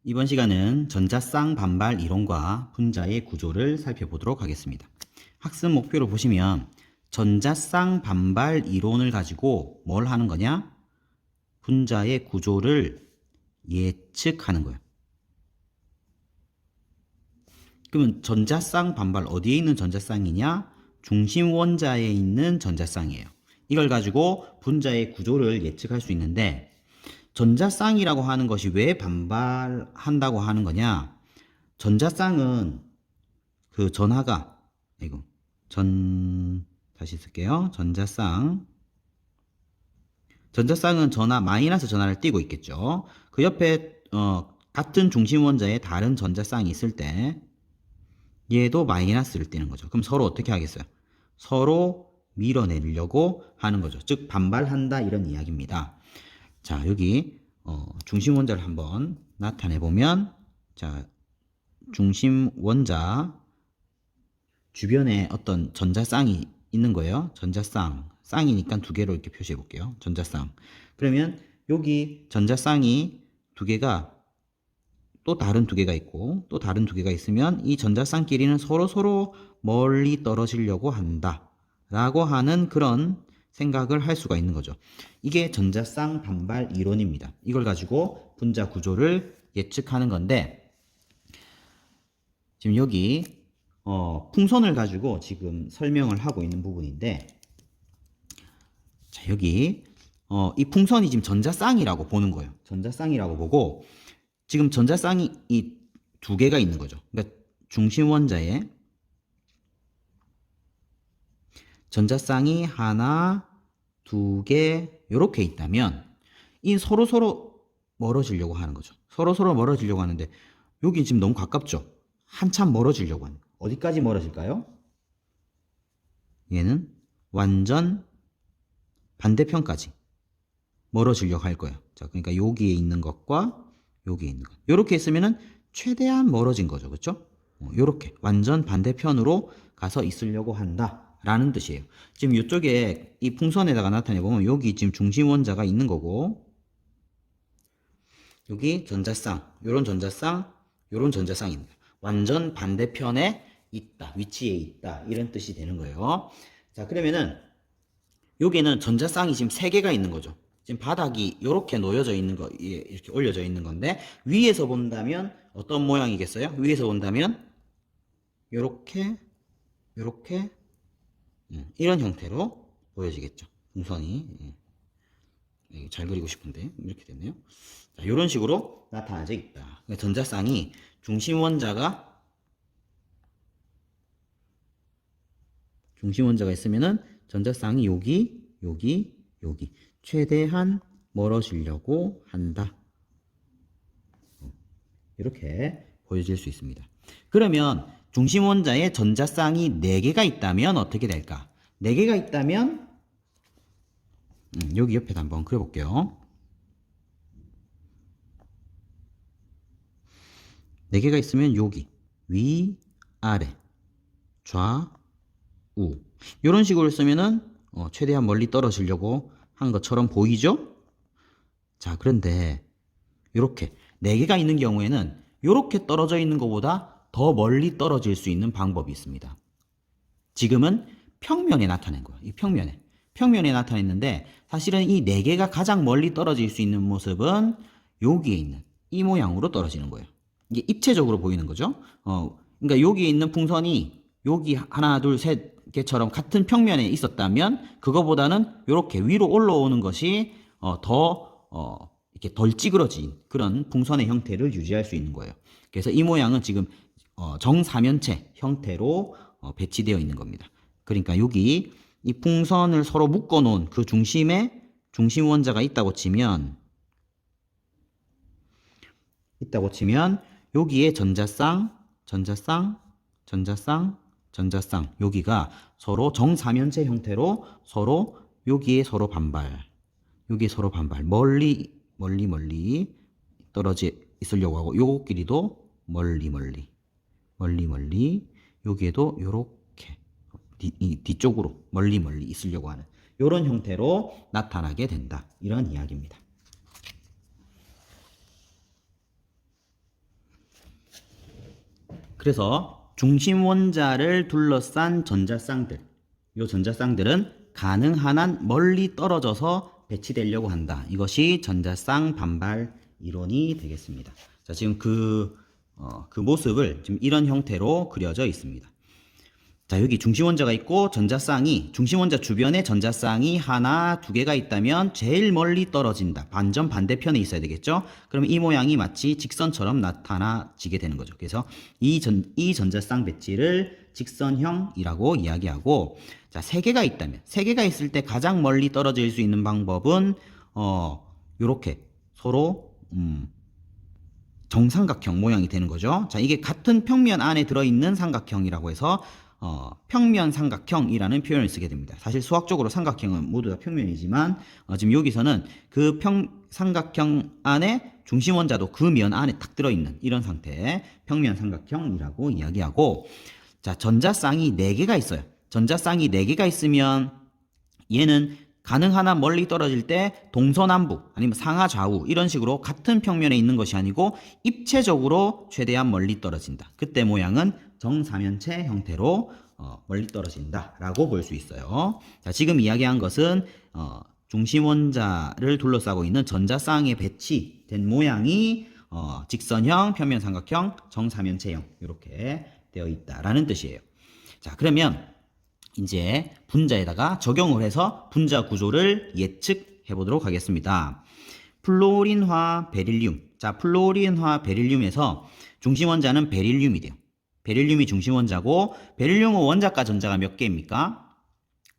이번 시간은 전자쌍 반발 이론과 분자의 구조를 살펴보도록 하겠습니다. 학습 목표로 보시면 전자쌍 반발 이론을 가지고 뭘 하는 거냐? 분자의 구조를 예측하는 거예요. 그러면 전자쌍 반발 어디에 있는 전자쌍이냐? 중심 원자에 있는 전자쌍이에요. 이걸 가지고 분자의 구조를 예측할 수 있는데 전자쌍이라고 하는 것이 왜 반발한다고 하는 거냐? 전자쌍은 그 전하가 다시 쓸게요. 전자쌍은 전하 마이너스 전하를 띠고 있겠죠. 그 옆에 같은 중심 원자에 다른 전자쌍이 있을 때 얘도 마이너스를 띠는 거죠. 그럼 서로 어떻게 하겠어요? 서로 밀어내려고 하는 거죠. 즉 반발한다 이런 이야기입니다. 자, 여기 중심 원자를 한번 나타내 보면, 자, 중심 원자 주변에 어떤 전자쌍이 있는 거예요. 전자쌍, 쌍이니까 두 개로 이렇게 표시해 볼게요. 전자쌍. 그러면 여기 전자쌍이 두 개가 또 다른 두 개가 있고 또 다른 두 개가 있으면 이 전자쌍끼리는 서로 멀리 떨어지려고 한다 라고 하는 그런 생각을 할 수가 있는 거죠. 이게 전자쌍 반발 이론입니다. 이걸 가지고 분자 구조를 예측하는 건데, 지금 여기 풍선을 가지고 지금 설명을 하고 있는 부분인데, 자, 여기 이 풍선이 지금 전자쌍이라고 보는 거예요. 전자쌍이라고 보고 지금 전자쌍이 이 두 개가 있는 거죠. 그러니까 중심 원자에 전자쌍이 하나, 두 개 이렇게 있다면 이 서로 멀어지려고 하는 거죠. 서로 멀어지려고 하는데 여기 지금 너무 가깝죠. 한참 멀어지려고 하는. 어디까지 멀어질까요? 얘는 완전 반대편까지 멀어지려고 할 거예요. 자, 그러니까 여기에 있는 것과 여기에 있는 것. 이렇게 있으면은 최대한 멀어진 거죠. 그렇죠? 이렇게 완전 반대편으로 가서 있으려고 한다 라는 뜻이에요. 지금 이쪽에 이 풍선에다가 나타내 보면 여기 지금 중심 원자가 있는 거고, 여기 전자쌍, 요런 전자쌍, 요런 전자쌍입니다. 완전 반대편에 있다, 위치에 있다 이런 뜻이 되는 거예요. 자, 그러면은 여기는 전자쌍이 지금 세 개가 있는 거죠. 지금 바닥이 이렇게 놓여져 있는 거, 이렇게 올려져 있는 건데, 위에서 본다면 어떤 모양이겠어요? 위에서 본다면 이렇게 이런 형태로 보여지겠죠. 풍선이. 잘 그리고 싶은데 이렇게 됐네요. 자, 이런 식으로 나타나져 있다. 그러니까 전자쌍이 중심 원자가 있으면은 전자쌍이 여기 최대한 멀어지려고 한다. 이렇게 보여질 수 있습니다. 그러면 중심 원자에 전자쌍이 4개가 있다면 어떻게 될까? 4개가 있다면 여기 옆에다 한번 그려볼게요. 4개가 있으면 여기 위, 아래, 좌, 우 이런 식으로 쓰면은 최대한 멀리 떨어지려고 한 것처럼 보이죠? 자, 그런데 이렇게 4개가 있는 경우에는 이렇게 떨어져 있는 것보다 더 멀리 떨어질 수 있는 방법이 있습니다. 지금은 평면에 나타낸 거예요. 이 평면에 나타냈는데, 사실은 이 4개가 가장 멀리 떨어질 수 있는 모습은 여기에 있는 이 모양으로 떨어지는 거예요. 이게 입체적으로 보이는 거죠. 그러니까 여기에 있는 풍선이 여기 하나, 둘, 셋 개처럼 같은 평면에 있었다면 그거보다는 이렇게 위로 올라오는 것이 이렇게 덜 찌그러진 그런 풍선의 형태를 유지할 수 있는 거예요. 그래서 이 모양은 지금 정사면체 형태로 배치되어 있는 겁니다. 그러니까 여기 이 풍선을 서로 묶어 놓은 그 중심에 중심 원자가 있다고 치면 여기에 전자쌍 여기가 서로 정사면체 형태로 서로 여기에 서로 반발 멀리 떨어져 있으려고 하고, 요거끼리도 멀리 여기에도 요렇게 뒤쪽으로 멀리 있으려고 하는 요런 형태로 나타나게 된다 이런 이야기입니다. 그래서 중심 원자를 둘러싼 전자쌍들, 이 전자쌍들은 가능한 한 멀리 떨어져서 배치되려고 한다. 이것이 전자쌍 반발 이론이 되겠습니다. 자, 지금 그 모습을 지금 이런 형태로 그려져 있습니다. 자, 여기 중심원자가 있고 전자쌍이, 중심원자 주변에 전자쌍이 하나, 두 개가 있다면 제일 멀리 떨어진다. 반전 반대편에 있어야 되겠죠? 그럼 이 모양이 마치 직선처럼 나타나지게 되는 거죠. 그래서 이 전자쌍 배치를 직선형이라고 이야기하고, 자, 세 개가 있다면, 세 개가 있을 때 가장 멀리 떨어질 수 있는 방법은 요렇게 서로 정삼각형 모양이 되는 거죠. 자, 이게 같은 평면 안에 들어있는 삼각형이라고 해서 평면 삼각형이라는 표현을 쓰게 됩니다. 사실 수학적으로 삼각형은 모두 다 평면이지만 지금 여기서는 그 삼각형 안에 중심 원자도 그 면 안에 딱 들어있는 이런 상태의 평면 삼각형이라고 이야기하고, 자, 전자쌍이 4개가 있어요. 전자쌍이 4개가 있으면 얘는 가능한 한 멀리 떨어질 때 동서남북 아니면 상하 좌우 이런 식으로 같은 평면에 있는 것이 아니고 입체적으로 최대한 멀리 떨어진다. 그때 모양은 정사면체 형태로 멀리 떨어진다 라고 볼 수 있어요. 자, 지금 이야기한 것은 중심 원자를 둘러싸고 있는 전자쌍에 배치된 모양이 직선형, 평면삼각형, 정사면체형 이렇게 되어 있다라는 뜻이에요. 자, 그러면 이제 분자에다가 적용을 해서 분자 구조를 예측해 보도록 하겠습니다. 플로린화 베릴륨. 자, 플로린화 베릴륨에서 중심 원자는 베릴륨이 돼요. 베릴륨이 중심 원자고, 베릴륨은 원자과 전자가 몇 개입니까?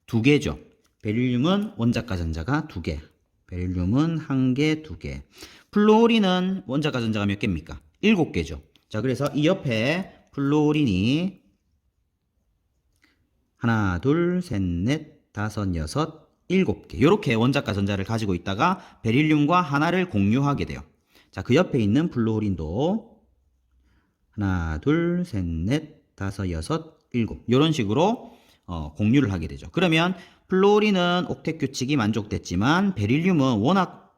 2개죠. 베릴륨은 원자과 전자가 2개. 베릴륨은 1개, 2개. 플로린은 원자과 전자가 몇 개입니까? 7개죠. 자, 그래서 이 옆에 플로린이 하나, 둘, 셋, 넷, 다섯, 여섯, 7개. 이렇게 원자과 전자를 가지고 있다가 베릴륨과 하나를 공유하게 돼요. 자, 그 옆에 있는 플로린도 하나, 둘, 셋, 넷, 다섯, 여섯, 7. 이런 식으로 공유를 하게 되죠. 그러면 플로린은 옥텟 규칙이 만족됐지만 베릴륨은 워낙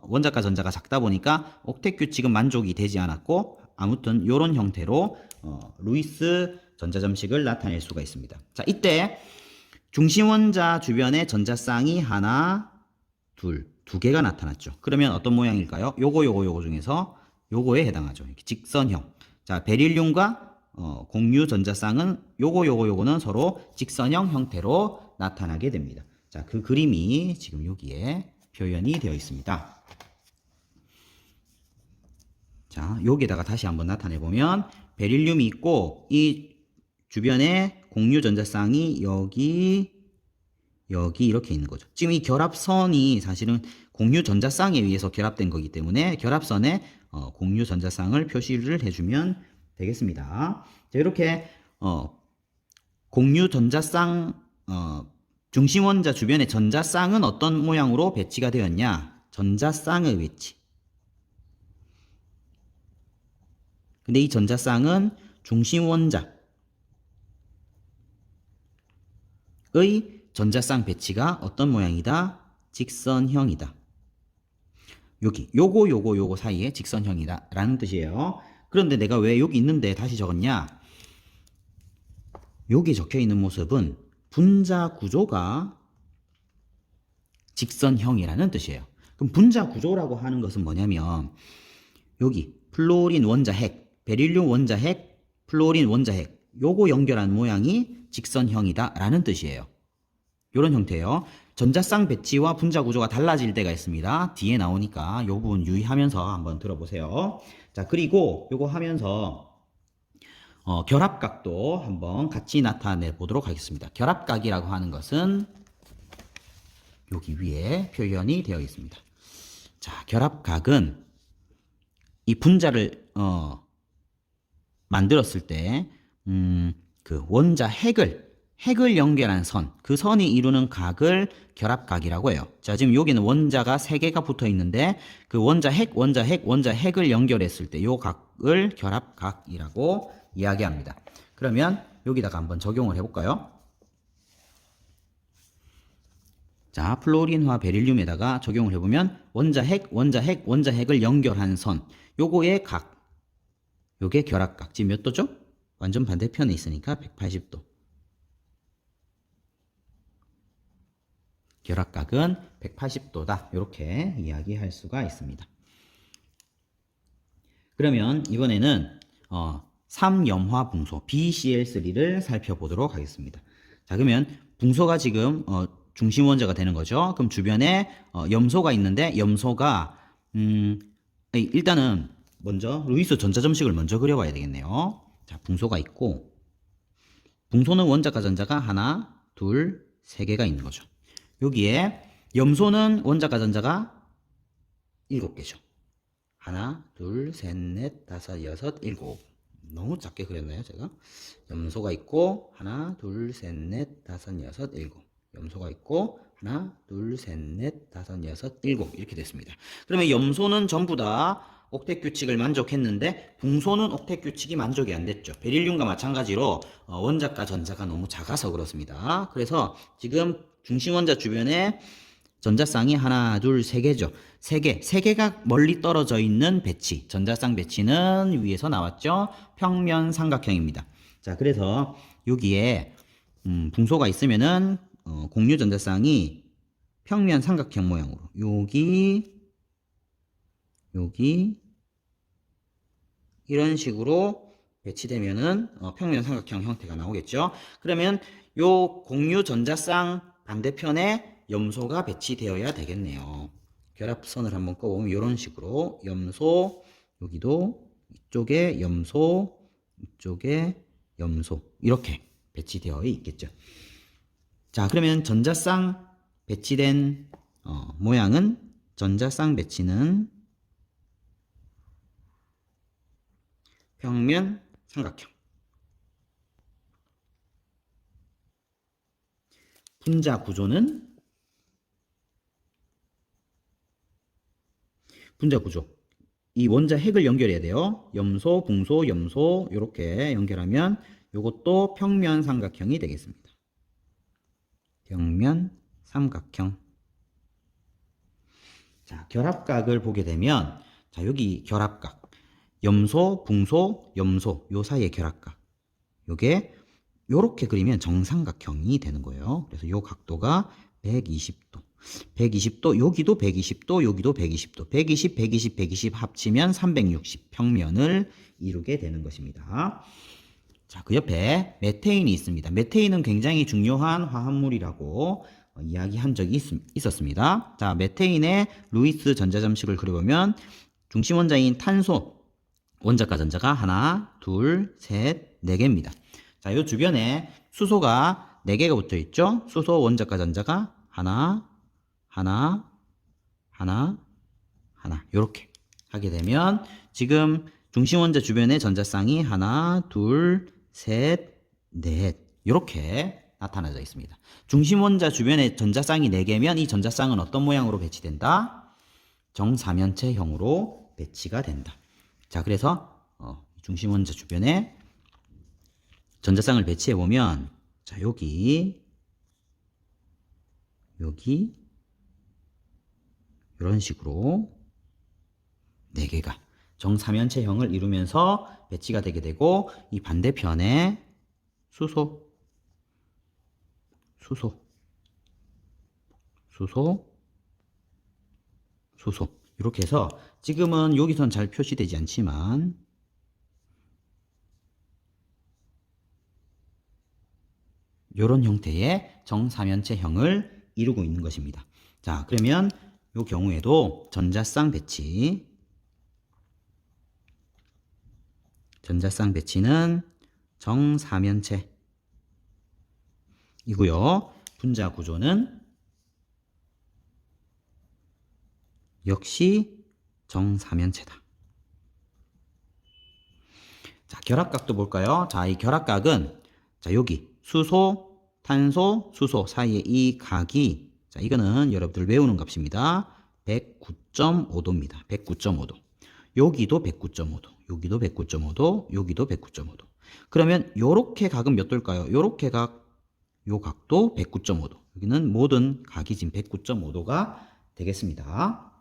원자과 전자가 작다 보니까 옥텟 규칙은 만족이 되지 않았고, 아무튼 이런 형태로 루이스 전자점식을 나타낼 수가 있습니다. 자, 이때 중심 원자 주변에 전자쌍이 하나, 둘, 2개가 나타났죠. 그러면 어떤 모양일까요? 요거 중에서 요거에 해당하죠. 이렇게 직선형. 자, 베릴륨과 공유 전자쌍은 요거는 서로 직선형 형태로 나타나게 됩니다. 자, 그 그림이 지금 여기에 표현이 되어 있습니다. 자, 여기에다가 다시 한번 나타내 보면 베릴륨이 있고 이 주변에 공유 전자쌍이 여기 이렇게 있는 거죠. 지금 이 결합선이 사실은 공유 전자쌍에 의해서 결합된 거기 때문에 결합선에 공유 전자쌍을 표시를 해주면 되겠습니다. 자, 이렇게 공유 전자쌍 중심 원자 주변에 전자쌍은 어떤 모양으로 배치가 되었냐? 전자쌍의 배치. 근데 이 전자쌍은 중심 원자의 전자쌍 배치가 어떤 모양이다? 직선형이다. 여기 요거 사이에 직선형이다 라는 뜻이에요. 그런데 내가 왜 여기 있는데 다시 적었냐? 여기 적혀 있는 모습은 분자 구조가 직선형이라는 뜻이에요. 그럼 분자 구조라고 하는 것은 뭐냐면 여기 플로린 원자 핵, 베릴륨 원자 핵, 플로린 원자 핵 요거 연결한 모양이 직선형이다 라는 뜻이에요. 요런 형태예요. 전자쌍 배치와 분자 구조가 달라질 때가 있습니다. 뒤에 나오니까 요 부분 유의하면서 한번 들어보세요. 자, 그리고 요거 하면서 결합각도 한번 같이 나타내 보도록 하겠습니다. 결합각이라고 하는 것은 여기 위에 표현이 되어 있습니다. 자, 결합각은 이 분자를 만들었을 때 그 원자 핵을 연결한 선, 그 선이 이루는 각을 결합각이라고 해요. 자, 지금 여기는 원자가 3개가 붙어 있는데 그 원자 핵을 연결했을 때 요 각을 결합각이라고 이야기합니다. 그러면 여기다가 한번 적용을 해볼까요? 자, 플로린화 베릴륨에다가 적용을 해보면 원자 핵을 연결한 선, 요거의 각, 요게 결합각. 지금 몇 도죠? 완전 반대편에 있으니까 180도. 결합각은 180도다. 이렇게 이야기할 수가 있습니다. 그러면 이번에는 3염화 붕소 BCl3를 살펴보도록 하겠습니다. 자, 그러면 붕소가 지금 중심 원자가 되는 거죠. 그럼 주변에 염소가 있는데 염소가 일단은 먼저 루이스 전자점식을 먼저 그려봐야 되겠네요. 자, 붕소가 있고 붕소는 원자과 전자가 하나, 둘, 세 개가 있는 거죠. 여기에 염소는 원자과 전자가 7개죠. 하나, 둘, 셋, 넷, 다섯, 여섯, 일곱. 너무 작게 그렸나요, 제가? 염소가 있고 하나, 둘, 셋, 넷, 다섯, 여섯, 일곱. 염소가 있고 하나, 둘, 셋, 넷, 다섯, 여섯, 일곱. 이렇게 됐습니다. 그러면 염소는 전부 다 옥텟 규칙을 만족했는데 붕소는 옥텟 규칙이 만족이 안 됐죠. 베릴륨과 마찬가지로 원자과 전자가 너무 작아서 그렇습니다. 그래서 지금 중심 원자 주변에 전자쌍이 하나, 둘, 세 개죠. 세 개가 멀리 떨어져 있는 배치. 전자쌍 배치는 위에서 나왔죠. 평면 삼각형입니다. 자, 그래서 여기에 붕소가 있으면은 공유 전자쌍이 평면 삼각형 모양으로 여기 이런 식으로 배치되면은 평면 삼각형 형태가 나오겠죠. 그러면 요 공유 전자쌍 반대편에 염소가 배치되어야 되겠네요. 결합선을 한번 꺼보면 이런 식으로 염소, 여기도 이쪽에 염소, 이쪽에 염소 이렇게 배치되어 있겠죠. 자, 그러면 전자쌍 배치된 모양은 전자쌍 배치는 평면 삼각형. 분자 구조는 분자 구조. 이 원자 핵을 연결해야 돼요. 염소, 붕소, 염소 이렇게 연결하면 이것도 평면 삼각형이 되겠습니다. 평면 삼각형. 자, 결합각을 보게 되면 자, 여기 결합각. 염소, 붕소, 염소 요 사이의 결합각. 요게 요렇게 그리면 정삼각형이 되는 거예요. 그래서 요 각도가 120도. 120도, 여기도 120도, 여기도 120도. 120, 120, 120 합치면 360 평면을 이루게 되는 것입니다. 자, 그 옆에 메테인이 있습니다. 메테인은 굉장히 중요한 화합물이라고 이야기한 적이 있었습니다. 자, 메테인의 루이스 전자점식을 그려보면 중심 원자인 탄소 원자과 전자가 하나, 둘, 셋, 네 개입니다. 자, 요 주변에 수소가 4개가 붙어 있죠? 수소 원자과 전자가 하나, 요렇게 하게 되면 지금 중심 원자 주변의 전자쌍이 하나, 둘, 셋, 넷 요렇게 나타나져 있습니다. 중심 원자 주변에 전자쌍이 4개면 이 전자쌍은 어떤 모양으로 배치된다? 정사면체형으로 배치가 된다. 자, 그래서 중심 원자 주변에 전자쌍을 배치해 보면 자, 여기 이런 식으로 4개가 정사면체형을 이루면서 배치가 되게 되고 이 반대편에 수소 이렇게 해서 지금은 여기선 잘 표시되지 않지만 이런 형태의 정사면체형을 이루고 있는 것입니다. 자, 그러면 이 경우에도 전자쌍 배치는 정사면체 이고요. 분자 구조는 역시 정사면체다. 자, 결합각도 볼까요? 자, 이 결합각은 자, 여기 수소, 탄소, 수소 사이에 이 각이 자, 이거는 여러분들 외우는 값입니다. 109.5도입니다. 109.5도. 여기도 109.5도. 여기도 109.5도. 여기도 109.5도. 그러면 요렇게 각은 몇 도일까요? 요렇게 각, 요 각도 109.5도. 여기는 모든 각이 지금 109.5도가 되겠습니다.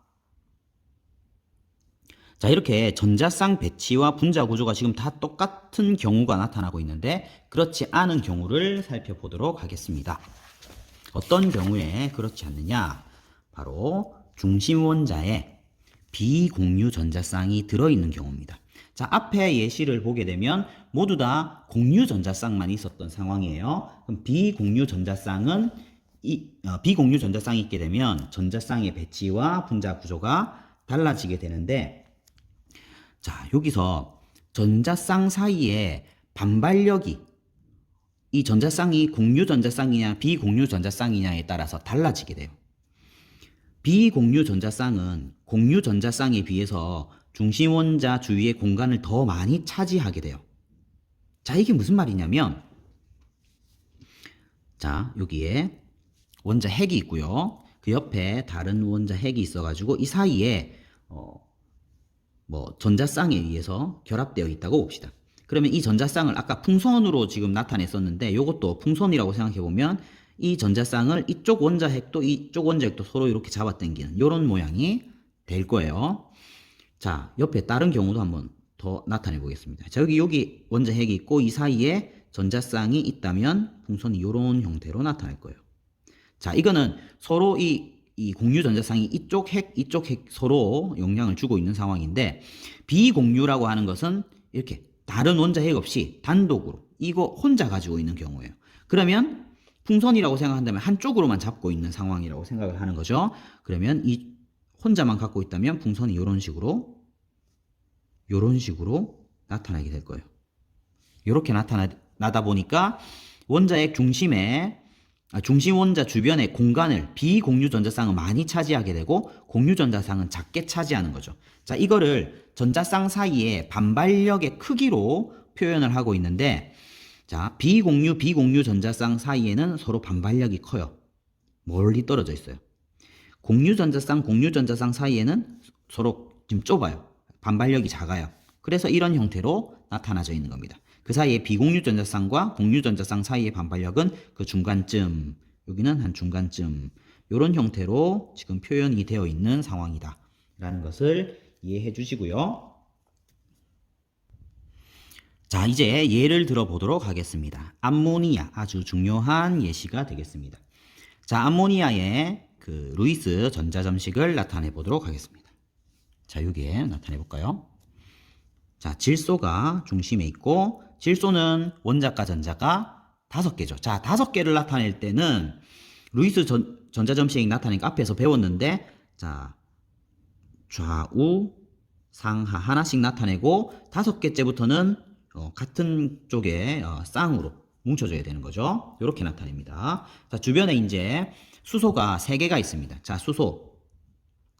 자, 이렇게 전자쌍 배치와 분자 구조가 지금 다 똑같은 경우가 나타나고 있는데 그렇지 않은 경우를 살펴보도록 하겠습니다. 어떤 경우에 그렇지 않느냐? 바로 중심 원자에 비공유 전자쌍이 들어있는 경우입니다. 자, 앞에 예시를 보게 되면 모두 다 공유 전자쌍만 있었던 상황이에요. 그럼 비공유 전자쌍은 비공유 전자쌍이 있게 되면 전자쌍의 배치와 분자 구조가 달라지게 되는데, 자, 여기서 전자쌍 사이에 반발력이 이 전자쌍이 공유 전자쌍이냐 비공유 전자쌍이냐에 따라서 달라지게 돼요. 비공유 전자쌍은 공유 전자쌍에 비해서 중심 원자 주위의 공간을 더 많이 차지하게 돼요. 자, 이게 무슨 말이냐면, 자, 여기에 원자 핵이 있고요. 그 옆에 다른 원자 핵이 있어가지고 이 사이에 전자쌍에 의해서 결합되어 있다고 봅시다. 그러면 이 전자쌍을 아까 풍선으로 지금 나타냈었는데 이것도 풍선이라고 생각해보면 이 전자쌍을 이쪽 원자 핵도 이쪽 원자 핵도 서로 이렇게 잡아당기는 이런 모양이 될 거예요. 자, 옆에 다른 경우도 한번 더 나타내 보겠습니다. 자, 여기 원자 핵이 있고 이 사이에 전자쌍이 있다면 풍선이 이런 형태로 나타날 거예요. 자, 이거는 서로 이 공유 전자쌍이 이쪽 핵 서로 영향을 주고 있는 상황인데, 비공유라고 하는 것은 이렇게 다른 원자 핵 없이 단독으로 이거 혼자 가지고 있는 경우예요. 그러면 풍선이라고 생각한다면 한쪽으로만 잡고 있는 상황이라고 생각을 하는 거죠. 그러면 이 혼자만 갖고 있다면 풍선이 이런 식으로 나타나게 될 거예요. 이렇게 나타나다 보니까 원자핵 중심 원자 주변의 공간을 비공유 전자쌍은 많이 차지하게 되고 공유 전자쌍은 작게 차지하는 거죠. 자, 이거를 전자쌍 사이의 반발력의 크기로 표현을 하고 있는데, 자, 비공유 전자쌍 사이에는 서로 반발력이 커요. 멀리 떨어져 있어요. 공유 전자쌍 사이에는 서로 좀 좁아요. 반발력이 작아요. 그래서 이런 형태로 나타나져 있는 겁니다. 그 사이에 비공유 전자쌍과 공유 전자쌍 사이의 반발력은 그 중간쯤, 여기는 한 중간쯤, 이런 형태로 지금 표현이 되어 있는 상황이다 라는 것을 이해해 주시고요. 자, 이제 예를 들어 보도록 하겠습니다. 암모니아, 아주 중요한 예시가 되겠습니다. 자, 암모니아의 그 루이스 전자점식을 나타내 보도록 하겠습니다. 자, 여기에 나타내 볼까요? 자, 질소가 중심에 있고 질소는 원자과 전자가 5개죠. 자, 5개를 나타낼 때는 루이스 전자점식이 나타내니까 앞에서 배웠는데, 자, 좌우 상하 하나씩 나타내고 5개째부터는 같은 쪽에 쌍으로 뭉쳐줘야 되는 거죠. 이렇게 나타냅니다. 자, 주변에 이제 수소가 3개가 있습니다. 자, 수소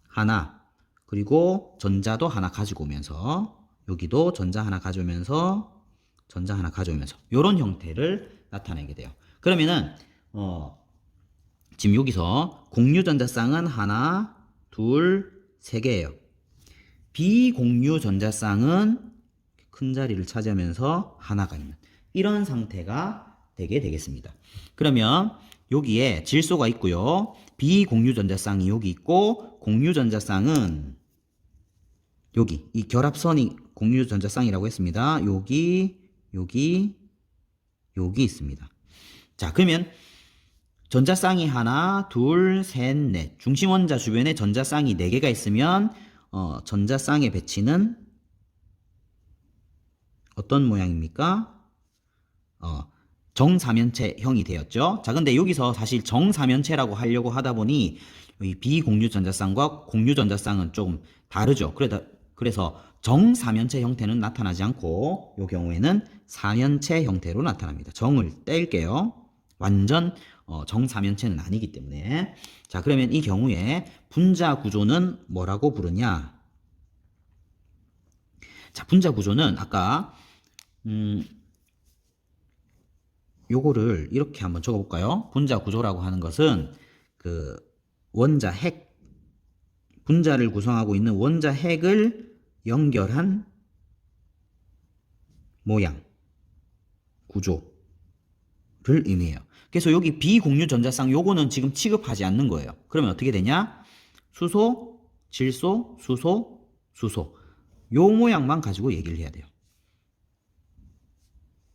하나, 그리고 전자도 하나 가지고 오면서, 여기도 전자 하나 가져오면서 전자 하나 가져오면서 이런 형태를 나타내게 돼요. 그러면은 지금 여기서 공유 전자쌍은 하나, 둘, 3개예요. 비공유 전자쌍은 큰 자리를 차지하면서 하나가 있는 이런 상태가 되게 되겠습니다. 그러면 여기에 질소가 있고요. 비공유 전자쌍이 여기 있고 공유 전자쌍은 여기 이 결합선이 공유 전자쌍이라고 했습니다. 여기 있습니다. 자, 그러면 전자쌍이 하나, 둘, 셋, 넷. 중심 원자 주변에 전자쌍이 4개가 있으면 전자쌍의 배치는 어떤 모양입니까? 정사면체형이 되었죠. 자, 근데 여기서 사실 정사면체라고 하려고 하다 보니 이 비공유 전자쌍과 공유 전자쌍은 좀 다르죠. 그래서 정사면체 형태는 나타나지 않고 이 경우에는 사면체 형태로 나타납니다. 정을 뗄게요. 완전 정사면체는 아니기 때문에. 자, 그러면 이 경우에 분자 구조는 뭐라고 부르냐? 자, 분자 구조는 아까 요거를 이렇게 한번 적어볼까요? 분자 구조라고 하는 것은 그 원자 핵, 분자를 구성하고 있는 원자 핵을 연결한 모양, 구조를 의미해요. 그래서 여기 비공유 전자쌍 요거는 지금 취급하지 않는 거예요. 그러면 어떻게 되냐? 수소, 질소, 수소, 수소. 요 모양만 가지고 얘기를 해야 돼요.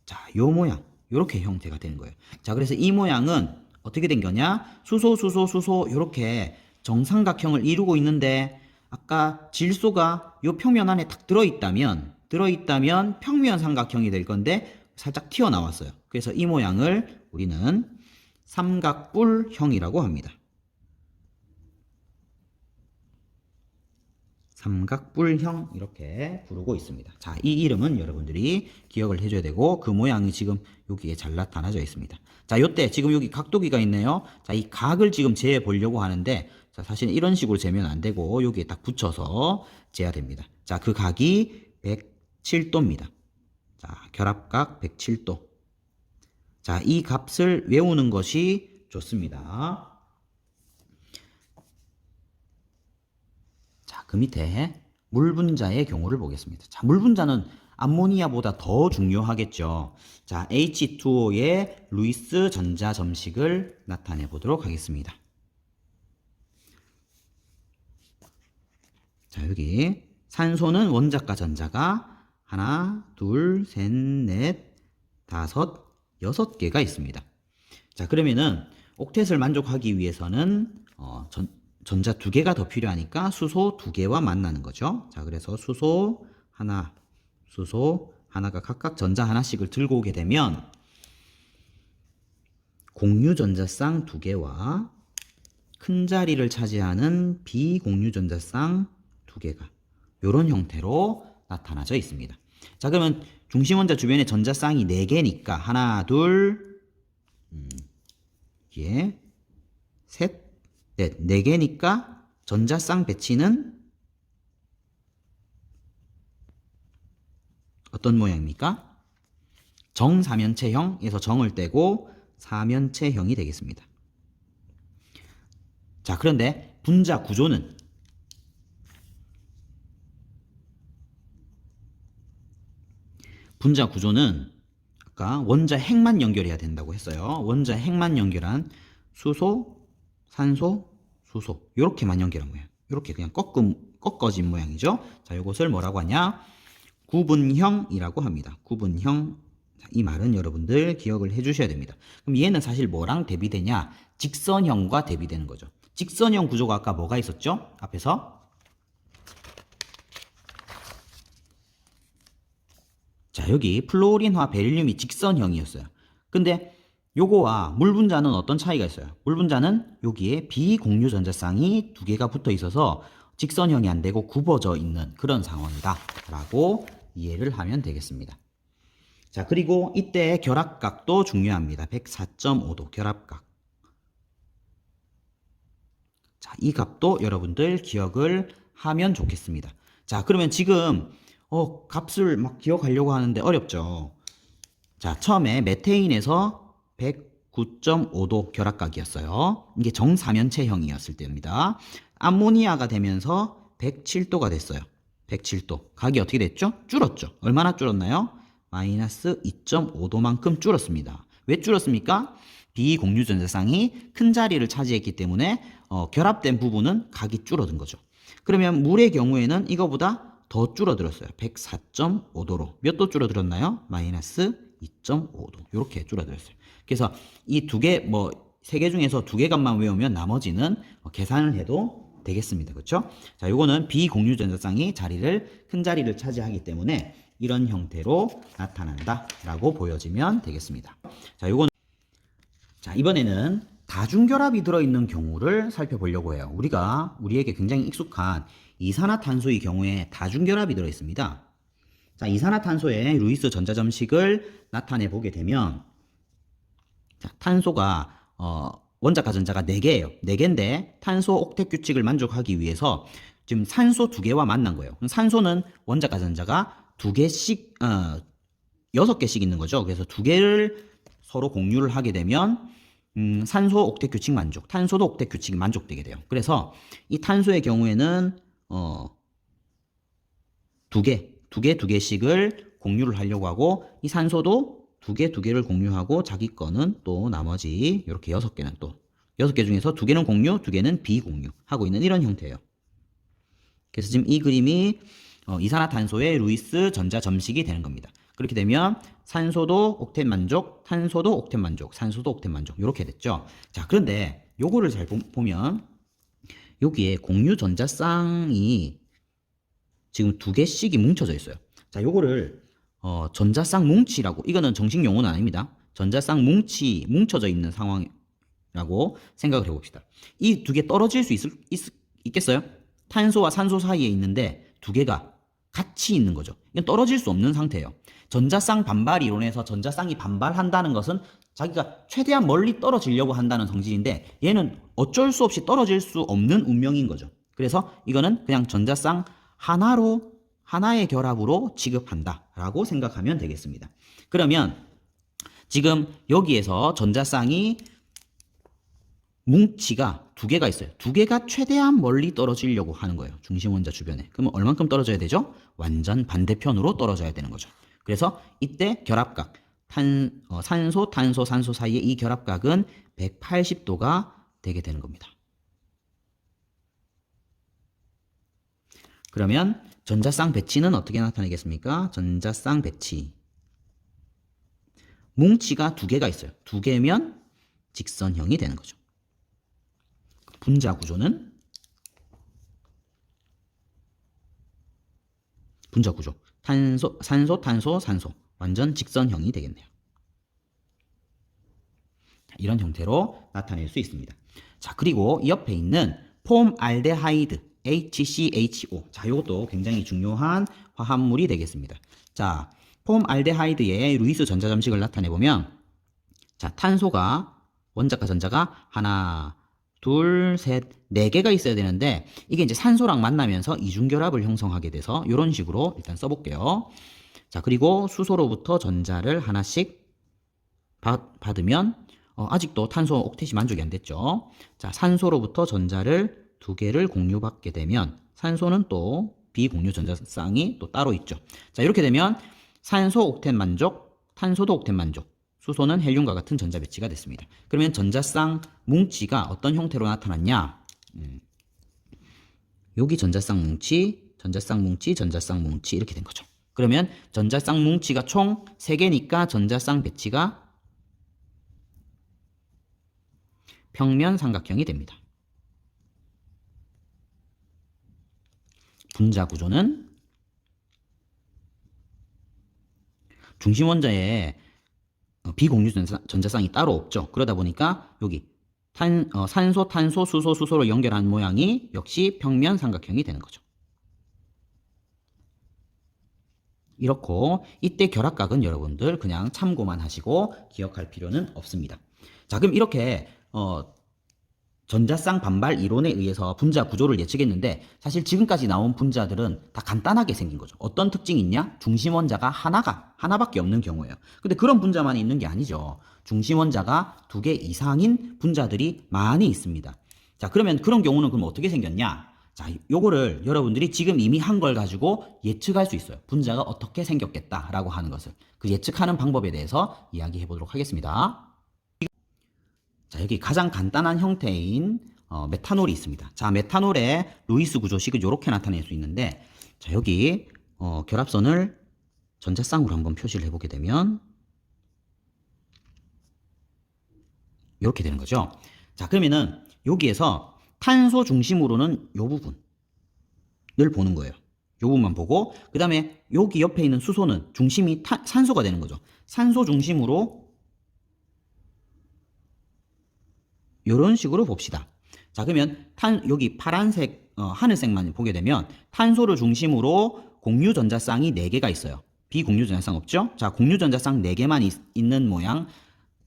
자, 요 모양. 요렇게 형태가 되는 거예요. 자, 그래서 이 모양은 어떻게 된 거냐? 수소, 수소, 수소, 요렇게 정삼각형을 이루고 있는데, 아까 질소가 요 평면 안에 딱 들어있다면 평면 삼각형이 될 건데, 살짝 튀어나왔어요. 그래서 이 모양을 우리는 삼각뿔형이라고 합니다. 삼각뿔형 이렇게 부르고 있습니다. 자, 이 이름은 여러분들이 기억을 해줘야 되고 그 모양이 지금 여기에 잘 나타나져 있습니다. 자, 요때 지금 여기 각도기가 있네요. 자, 이 각을 지금 재어 보려고 하는데 자, 사실 이런 식으로 재면 안 되고 여기에 딱 붙여서 재야 됩니다. 자, 그 각이 107도입니다. 자, 결합각 107도. 자, 이 값을 외우는 것이 좋습니다. 자, 그 밑에 물 분자의 경우를 보겠습니다. 자, 물 분자는 암모니아보다 더 중요하겠죠. 자, H2O의 루이스 전자 점식을 나타내 보도록 하겠습니다. 자, 여기 산소는 원자과 전자가 하나, 둘, 셋, 넷, 다섯, 6개가 있습니다. 자, 그러면은 옥텟을 만족하기 위해서는 전자 2개가 더 필요하니까 수소 2개와 만나는 거죠. 자, 그래서 수소 하나가 각각 전자 하나씩을 들고 오게 되면 공유 전자쌍 2개와 큰 자리를 차지하는 비공유 전자쌍 2개가 이런 형태로 나타나져 있습니다. 자, 그러면 중심 원자 주변에 전자쌍이 4개니까 하나, 둘, 셋, 넷, 4개니까 전자쌍 배치는 어떤 모양입니까? 정사면체형에서 정을 떼고 사면체형이 되겠습니다. 자, 그런데 분자 구조는 아까 원자 핵만 연결해야 된다고 했어요. 원자 핵만 연결한 수소, 산소, 수소 이렇게만 연결한 모양. 이렇게 그냥 꺾어진 모양이죠. 자, 이것을 뭐라고 하냐? 구분형이라고 합니다. 구분형. 자, 이 말은 여러분들 기억을 해주셔야 됩니다. 그럼 얘는 사실 뭐랑 대비되냐? 직선형과 대비되는 거죠. 직선형 구조가 아까 뭐가 있었죠? 앞에서 자, 여기 플로린화 베릴륨이 직선형이었어요. 근데 요거와 물 분자는 어떤 차이가 있어요? 물 분자는 여기에 비공유 전자쌍이 2개가 붙어 있어서 직선형이 안 되고 굽어져 있는 그런 상황이다 라고 이해를 하면 되겠습니다. 자, 그리고 이때 결합각도 중요합니다. 104.5도 결합각. 자, 이 값도 여러분들 기억을 하면 좋겠습니다. 자, 그러면 지금 값을 막 기억하려고 하는데 어렵죠. 자, 처음에 메테인에서 109.5도 결합각이었어요. 이게 정사면체형이었을 때입니다. 암모니아가 되면서 107도가 됐어요. 107도. 각이 어떻게 됐죠? 줄었죠. 얼마나 줄었나요? 마이너스 2.5도만큼 줄었습니다. 왜 줄었습니까? 비공유 전자쌍이 큰 자리를 차지했기 때문에 결합된 부분은 각이 줄어든 거죠. 그러면 물의 경우에는 이거보다 더 줄어들었어요. 104.5도로. 몇 도 줄어들었나요? 마이너스 2.5도. 이렇게 줄어들었어요. 그래서 이 3개 중에서 2개 값만 외우면 나머지는 계산을 해도 되겠습니다. 그렇죠? 자, 요거는 비공유 전자쌍이 큰 자리를 차지하기 때문에 이런 형태로 나타난다라고 보여지면 되겠습니다. 자, 이번에는 다중결합이 들어있는 경우를 살펴보려고 해요. 우리에게 굉장히 익숙한 이산화탄소의 경우에 다중결합이 들어있습니다. 자, 이산화탄소의 루이스 전자점식을 나타내 보게 되면 자, 탄소가 원자과 전자가 4개예요. 4개인데 탄소 옥텟 규칙을 만족하기 위해서 지금 산소 2개와 만난 거예요. 산소는 원자과 전자가 2개씩 6개씩 있는 거죠. 그래서 2개를 서로 공유를 하게 되면 산소 옥텟 규칙 만족, 탄소도 옥텟 규칙이 만족되게 돼요. 그래서 이 탄소의 경우에는 2개씩을 공유를 하려고 하고 이 산소도 2개를 공유하고 자기 거는 또 나머지 이렇게 6개는 또 6개 중에서 2개는 공유, 2개는 비공유 하고 있는 이런 형태예요. 그래서 지금 이 그림이 이산화탄소의 루이스 전자 점식이 되는 겁니다. 그렇게 되면 산소도 옥텐 만족, 탄소도 옥텐 만족, 산소도 옥텐 만족 이렇게 됐죠. 자, 그런데 요거를 잘 보면 여기에 공유 전자쌍이 지금 두 개씩이 뭉쳐져 있어요. 자, 요거를 전자쌍 뭉치라고, 이거는 정식 용어는 아닙니다. 전자쌍 뭉쳐져 있는 상황이라고 생각을 해봅시다. 이 두 개 떨어질 수 있겠어요? 탄소와 산소 사이에 있는데 두 개가 같이 있는 거죠. 이건 떨어질 수 없는 상태예요. 전자쌍 반발 이론에서 전자쌍이 반발한다는 것은 자기가 최대한 멀리 떨어지려고 한다는 성질인데, 얘는 어쩔 수 없이 떨어질 수 없는 운명인 거죠. 그래서 이거는 그냥 전자쌍 하나의 결합으로 취급한다라고 생각하면 되겠습니다. 그러면 지금 여기에서 전자쌍이 뭉치가 두 개가 있어요. 두 개가 최대한 멀리 떨어지려고 하는 거예요. 중심 원자 주변에. 그러면 얼만큼 떨어져야 되죠? 완전 반대편으로 떨어져야 되는 거죠. 그래서 이때 결합각, 산소, 탄소, 산소 사이의 이 결합각은 180도가 되게 되는 겁니다. 그러면 전자쌍 배치는 어떻게 나타내겠습니까? 전자쌍 배치. 뭉치가 두 개가 있어요. 두 개면 직선형이 되는 거죠. 분자 구조. 산소, 탄소, 산소. 완전 직선형이 되겠네요. 이런 형태로 나타낼 수 있습니다. 자, 그리고 이 옆에 있는 폼알데하이드, HCHO. 자, 이것도 굉장히 중요한 화합물이 되겠습니다. 자, 폼알데하이드의 루이스 전자 점식을 나타내 보면, 자, 탄소가, 원자과 전자가 하나, 둘, 셋, 네 개가 있어야 되는데, 이게 이제 산소랑 만나면서 이중결합을 형성하게 돼서 이런 식으로 일단 써볼게요. 자, 그리고 수소로부터 전자를 하나씩 받으면 아직도 탄소 옥텟이 만족이 안 됐죠. 자, 산소로부터 전자를 두 개를 공유받게 되면 산소는 또 비공유 전자쌍이 또 따로 있죠. 자, 이렇게 되면 산소 옥텟 만족, 탄소도 옥텟 만족, 수소는 헬륨과 같은 전자 배치가 됐습니다. 그러면 전자쌍 뭉치가 어떤 형태로 나타났냐? 여기 전자쌍 뭉치, 전자쌍 뭉치, 전자쌍 뭉치 이렇게 된 거죠. 그러면 전자쌍 뭉치가 총 3개니까 전자쌍 배치가 평면 삼각형이 됩니다. 분자 구조는 중심 원자에 비공유 전자쌍이 따로 없죠. 그러다 보니까 여기 산소, 탄소, 수소, 수소를 연결한 모양이 역시 평면 삼각형이 되는 거죠. 이렇고 이때 결합각은 여러분들 그냥 참고만 하시고 기억할 필요는 없습니다. 자, 그럼 이렇게 전자쌍 반발 이론에 의해서 분자 구조를 예측했는데, 사실 지금까지 나온 분자들은 다 간단하게 생긴 거죠. 어떤 특징이 있냐? 중심 원자가 하나밖에 없는 경우예요. 근데 그런 분자만 있는 게 아니죠. 중심 원자가 2개 이상인 분자들이 많이 있습니다. 자, 그러면 그런 경우는 그럼 어떻게 생겼냐? 자, 요거를 여러분들이 지금 이미 한 걸 가지고 예측할 수 있어요. 분자가 어떻게 생겼겠다라고 하는 것을. 그 예측하는 방법에 대해서 이야기해 보도록 하겠습니다. 자, 여기 가장 간단한 형태인 메탄올이 있습니다. 자, 메탄올의 루이스 구조식을 이렇게 나타낼 수 있는데, 자, 여기 결합선을 전자쌍으로 한번 표시를 해보게 되면 이렇게 되는 거죠. 자, 그러면은 여기에서 탄소 중심으로는 이 부분을 보는 거예요. 이 부분만 보고, 그 다음에 여기 옆에 있는 수소는 중심이 산소가 되는 거죠. 산소 중심으로 이런 식으로 봅시다. 자, 그러면 여기 파란색 하늘색만 보게 되면 탄소를 중심으로 공유 전자쌍이 4개가 있어요. 비공유 전자쌍 없죠? 자, 공유 전자쌍 4개만 있는 모양,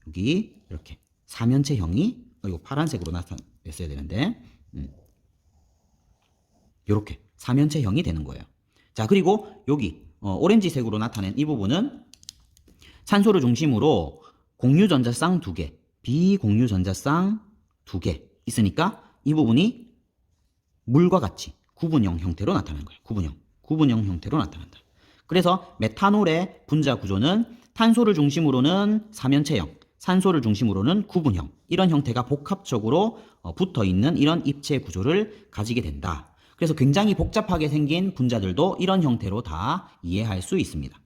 여기 이렇게 삼연체형이 이거 파란색으로 나타냈어야 되는데 이렇게 삼연체형이 되는 거예요. 자, 그리고 여기 오렌지색으로 나타낸 이 부분은 산소를 중심으로 공유 전자쌍 2개, 비공유 전자쌍 2개 있으니까 이 부분이 물과 같이 구분형 형태로 나타나는 거예요. 구분형 형태로 나타난다. 그래서 메탄올의 분자 구조는 탄소를 중심으로는 삼연체형, 산소를 중심으로는 구분형, 이런 형태가 복합적으로 붙어 있는 이런 입체 구조를 가지게 된다. 그래서 굉장히 복잡하게 생긴 분자들도 이런 형태로 다 이해할 수 있습니다.